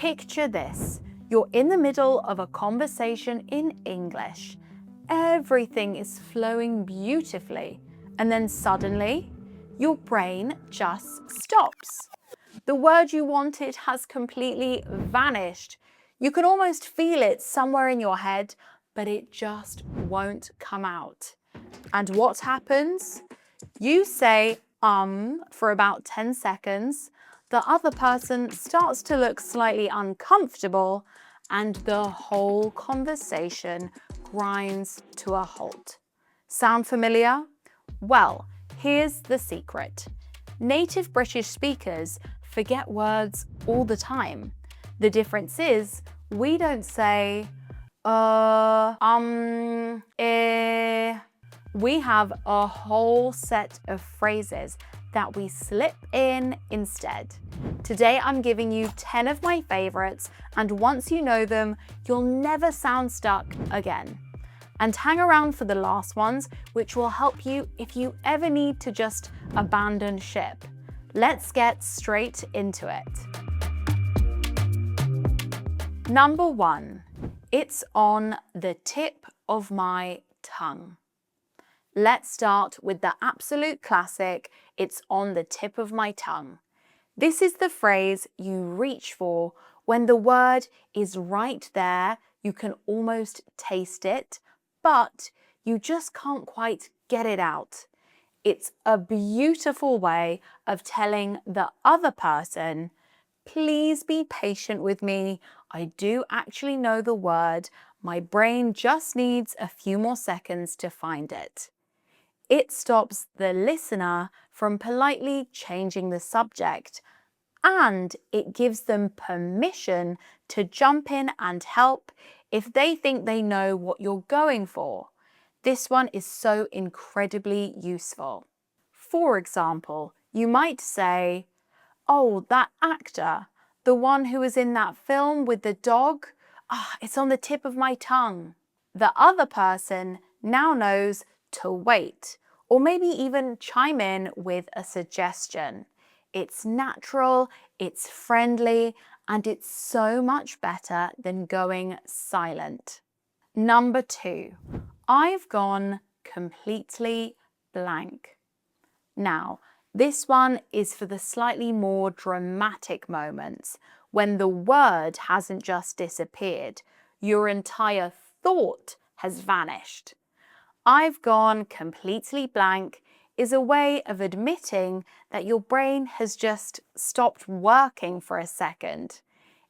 Picture this. You're in the middle of a conversation in English. Everything is flowing beautifully, and then suddenly, your brain just stops. The word you wanted has completely vanished. You can almost feel it somewhere in your head, but it just won't come out. And what happens? You say for about 10 seconds. The other person starts to look slightly uncomfortable, and the whole conversation grinds to a halt. Sound familiar? Well, here's the secret. Native British speakers forget words all the time. The difference is we don't say we have a whole set of phrases that we slip in instead. Today I'm giving you 10 of my favorites, and once you know them, you'll never sound stuck again. And hang around for the last ones, which will help you if you ever need to just abandon ship. Let's get straight into it. Number 1. It's on the tip of my tongue. Let's start with the absolute classic, it's on the tip of my tongue. This is the phrase you reach for when the word is right there, you can almost taste it, but you just can't quite get it out. It's a beautiful way of telling the other person, please be patient with me. I do actually know the word. My brain just needs a few more seconds to find it. It stops the listener from politely changing the subject, and it gives them permission to jump in and help if they think they know what you're going for. This one is so incredibly useful. For example, you might say, oh, that actor, the one who was in that film with the dog, it's on the tip of my tongue. The other person now knows to wait, or maybe even chime in with a suggestion. It's natural, it's friendly, and it's so much better than going silent. Number 2, I've gone completely blank. Now, this one is for the slightly more dramatic moments when the word hasn't just disappeared, your entire thought has vanished. I've gone completely blank is a way of admitting that your brain has just stopped working for a second.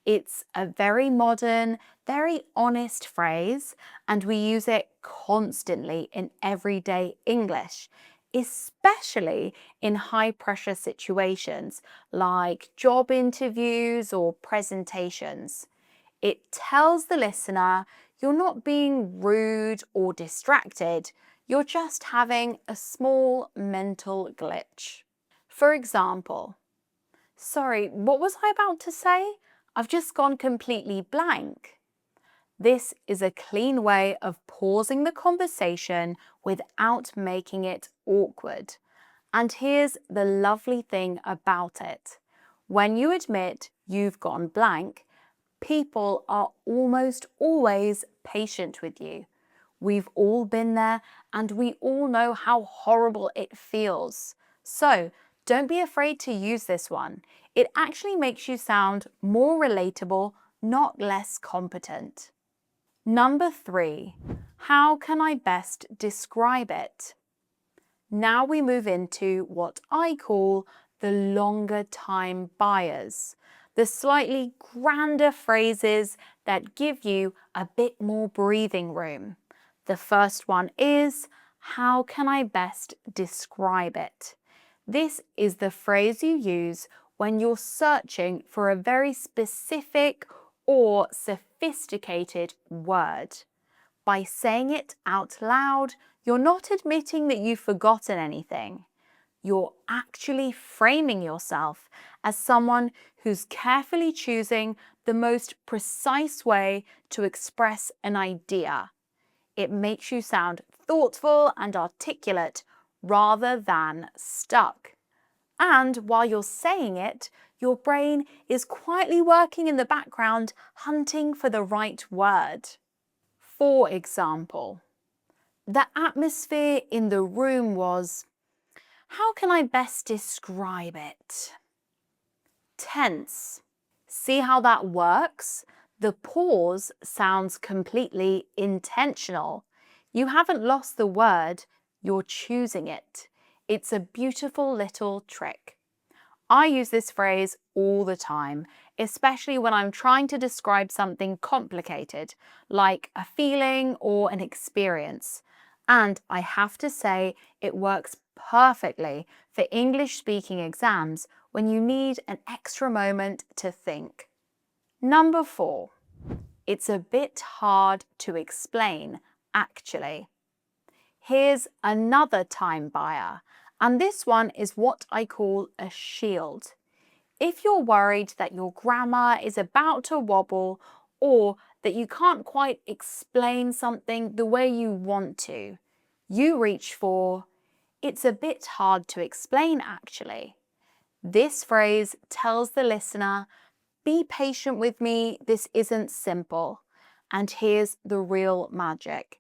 It's a very modern, very honest phrase, and we use it constantly in everyday English, especially in high-pressure situations like job interviews or presentations. It tells the listener you're not being rude or distracted, you're just having a small mental glitch. For example, sorry, what was I about to say? I've just gone completely blank. This is a clean way of pausing the conversation without making it awkward. And here's the lovely thing about it. When you admit you've gone blank, people are almost always patient with you. We've all been there, and we all know how horrible it feels. So don't be afraid to use this one. It actually makes you sound more relatable, not less competent. Number 3, how can I best describe it? Now we move into what I call the longer time buyers, the slightly grander phrases that give you a bit more breathing room. The first one is, how can I best describe it? This is the phrase you use when you're searching for a very specific or sophisticated word. By saying it out loud, you're not admitting that you've forgotten anything. You're actually framing yourself as someone who's carefully choosing the most precise way to express an idea. It makes you sound thoughtful and articulate rather than stuck. And while you're saying it, Your brain is quietly working in the background, hunting for the right word. For example, the atmosphere in the room was, how can I best describe it? Tense. See how that works? The pause sounds completely intentional. You haven't lost the word, you're choosing it. It's a beautiful little trick. I use this phrase all the time, especially when I'm trying to describe something complicated, like a feeling or an experience. And I have to say, it works perfectly for English speaking exams when you need an extra moment to think. Number 4. It's a bit hard to explain, actually. Here's another time buyer, and this one is what I call a shield. If you're worried that your grammar is about to wobble or that you can't quite explain something the way you want to, you reach for, it's a bit hard to explain actually. This phrase tells the listener, be patient with me, this isn't simple. And here's the real magic.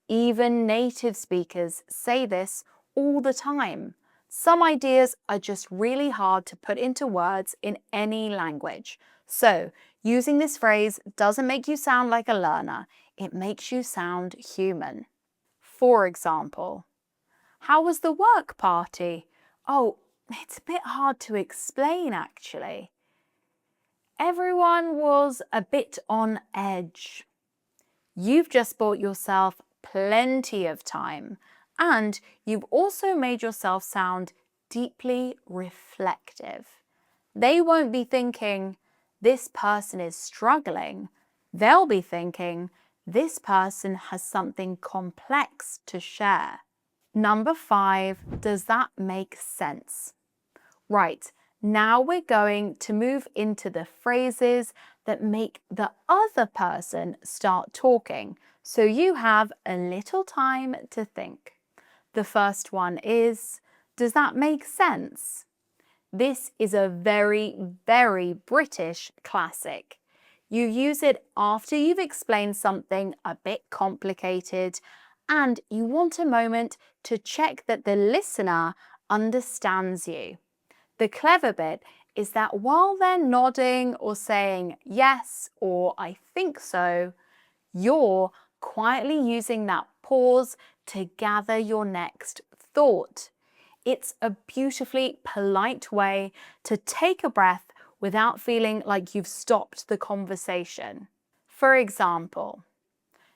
Even native speakers say this all the time. Some ideas are just really hard to put into words in any language. So, using this phrase doesn't make you sound like a learner, it makes you sound human. For example, how was the work party? Oh, it's a bit hard to explain actually. Everyone was a bit on edge. You've just bought yourself plenty of time, and you've also made yourself sound deeply reflective. They won't be thinking, this person is struggling. They'll be thinking, this person has something complex to share. Number 5, does that make sense? Right, now we're going to move into the phrases that make the other person start talking, so you have a little time to think. The first one is, does that make sense? This is a very, very British classic. You use it after you've explained something a bit complicated and you want a moment to check that the listener understands you. The clever bit is that while they're nodding or saying yes or I think so, you're quietly using that pause to gather your next thought. It's a beautifully polite way to take a breath without feeling like you've stopped the conversation. For example,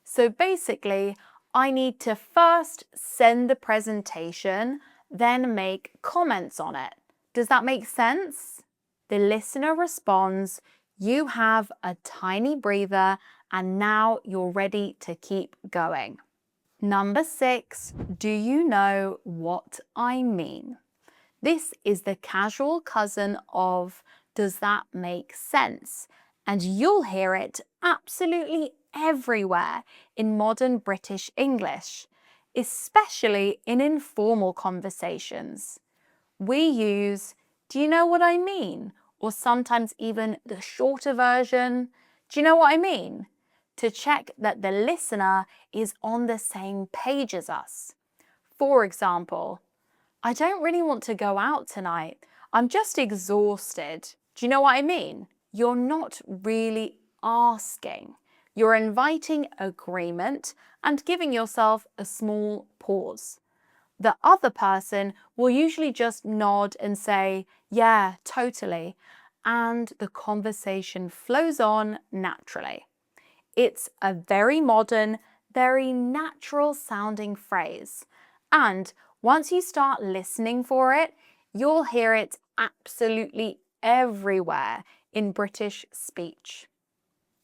so basically, I need to first send the presentation, then make comments on it. Does that make sense? The listener responds, you have a tiny breather, and now you're ready to keep going. Number 6, do you know what I mean? This is the casual cousin of does that make sense? And you'll hear it absolutely everywhere in modern British English, especially in informal conversations. We use, do you know what I mean? Or sometimes even the shorter version, do you know what I mean? To check that the listener is on the same page as us. For example, I don't really want to go out tonight. I'm just exhausted. Do you know what I mean? You're not really asking. You're inviting agreement and giving yourself a small pause. The other person will usually just nod and say, yeah, totally, and the conversation flows on naturally. It's a very modern, very natural sounding phrase. And once you start listening for it, you'll hear it absolutely everywhere in British speech.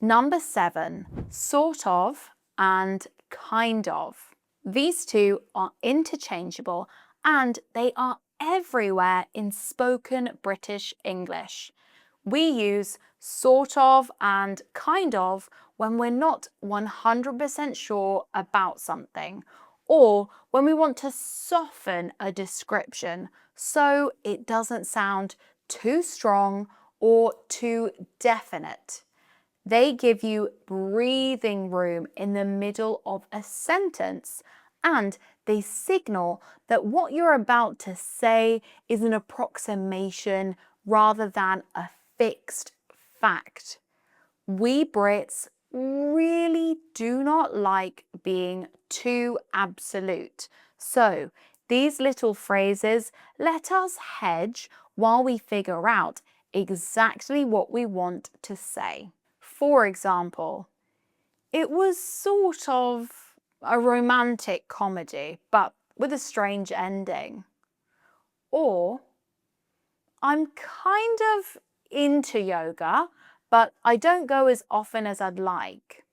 Number 7, sort of and kind of. These two are interchangeable and they are everywhere in spoken British English. We use sort of and kind of when we're not 100% sure about something, or when we want to soften a description so it doesn't sound too strong or too definite. They give you breathing room in the middle of a sentence, and they signal that what you're about to say is an approximation rather than a fixed fact. We Brits really do not like being too absolute. So these little phrases let us hedge while we figure out exactly what we want to say. For example, it was sort of a romantic comedy, but with a strange ending. Or, I'm kind of into yoga, but I don't go as often as I'd like.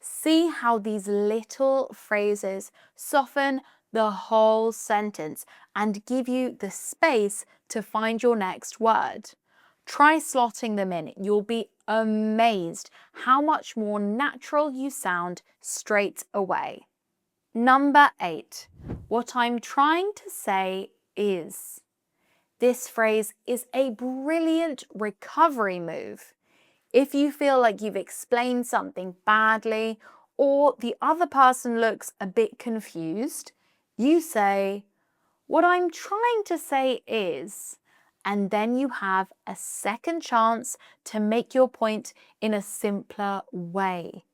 See how these little phrases soften the whole sentence and give you the space to find your next word. Try slotting them in. You'll be amazed how much more natural you sound straight away. Number 8. What I'm trying to say is. This phrase is a brilliant recovery move. If you feel like you've explained something badly or the other person looks a bit confused, you say, "What I'm trying to say is," and then you have a second chance to make your point in a simpler way.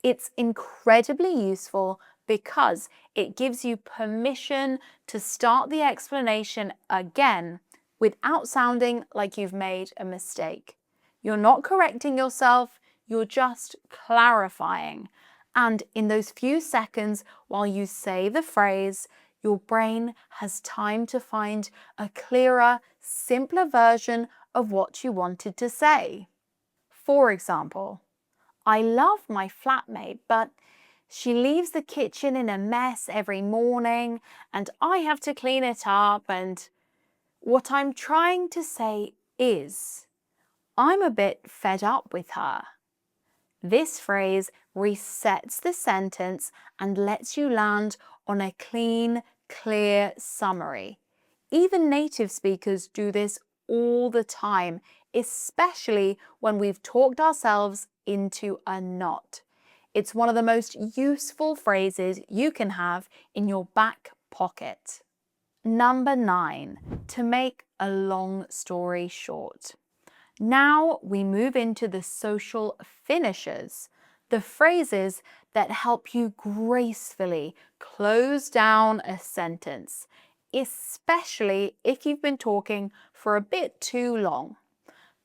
It's incredibly useful because it gives you permission to start the explanation again without sounding like you've made a mistake. You're not correcting yourself, you're just clarifying. And in those few seconds while you say the phrase, your brain has time to find a clearer, simpler version of what you wanted to say. For example, I love my flatmate, but she leaves the kitchen in a mess every morning and I have to clean it up, and what I'm trying to say is, I'm a bit fed up with her. This phrase resets the sentence and lets you land on a clean, clear summary. Even native speakers do this all the time, especially when we've talked ourselves into a knot. It's one of the most useful phrases you can have in your back pocket. Number 9, to make a long story short. Now we move into the social finishers, the phrases that help you gracefully close down a sentence, especially if you've been talking for a bit too long.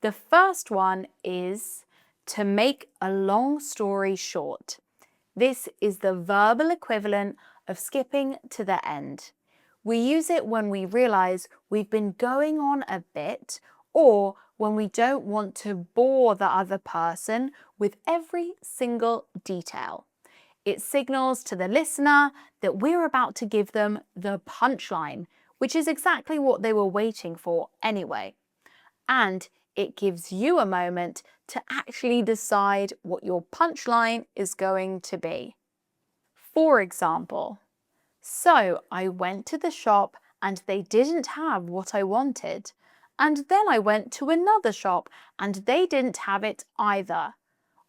The first one is to make a long story short. This is the verbal equivalent of skipping to the end. We use it when we realize we've been going on a bit, or when we don't want to bore the other person with every single detail. It signals to the listener that we're about to give them the punchline, which is exactly what they were waiting for anyway. And it gives you a moment to actually decide what your punchline is going to be. For example, so I went to the shop and they didn't have what I wanted. And then I went to another shop and they didn't have it either.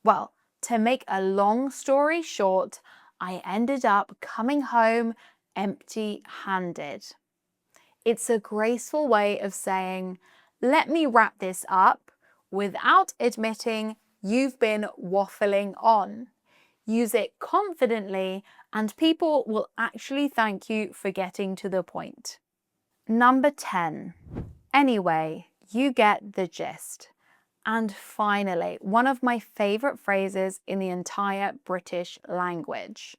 Well, to make a long story short, I ended up coming home empty-handed. It's a graceful way of saying, let me wrap this up without admitting you've been waffling on. Use it confidently and people will actually thank you for getting to the point. Number 10. Anyway, you get the gist. And finally, one of my favourite phrases in the entire British language.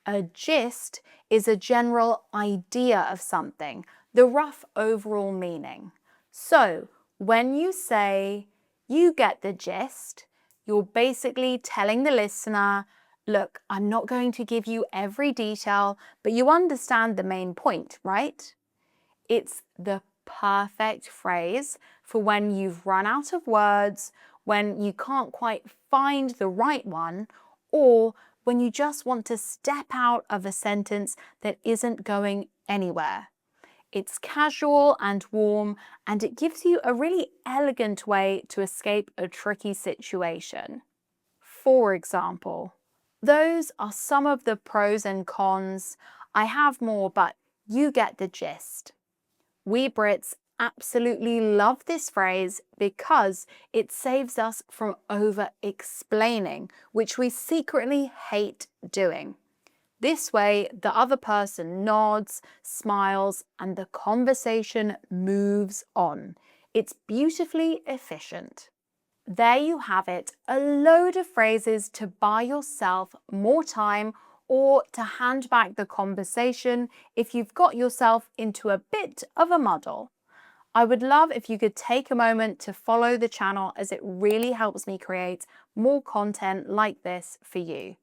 A gist is a general idea of something, the rough overall meaning. So, when you say, you get the gist, you're basically telling the listener, look, I'm not going to give you every detail, but you understand the main point, right? It's the perfect phrase for when you've run out of words, when you can't quite find the right one, or when you just want to step out of a sentence that isn't going anywhere. It's casual and warm, and it gives you a really elegant way to escape a tricky situation. For example, those are some of the pros and cons. I have more, but you get the gist. We Brits absolutely love this phrase because it saves us from over-explaining, which we secretly hate doing. This way, the other person nods, smiles, and the conversation moves on. It's beautifully efficient. There you have it, a load of phrases to buy yourself more time or to hand back the conversation if you've got yourself into a bit of a muddle. I would love if you could take a moment to follow the channel, as it really helps me create more content like this for you.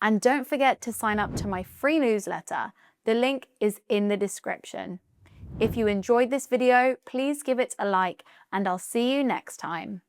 And don't forget to sign up to my free newsletter. The link is in the description. If you enjoyed this video, please give it a like, and I'll see you next time.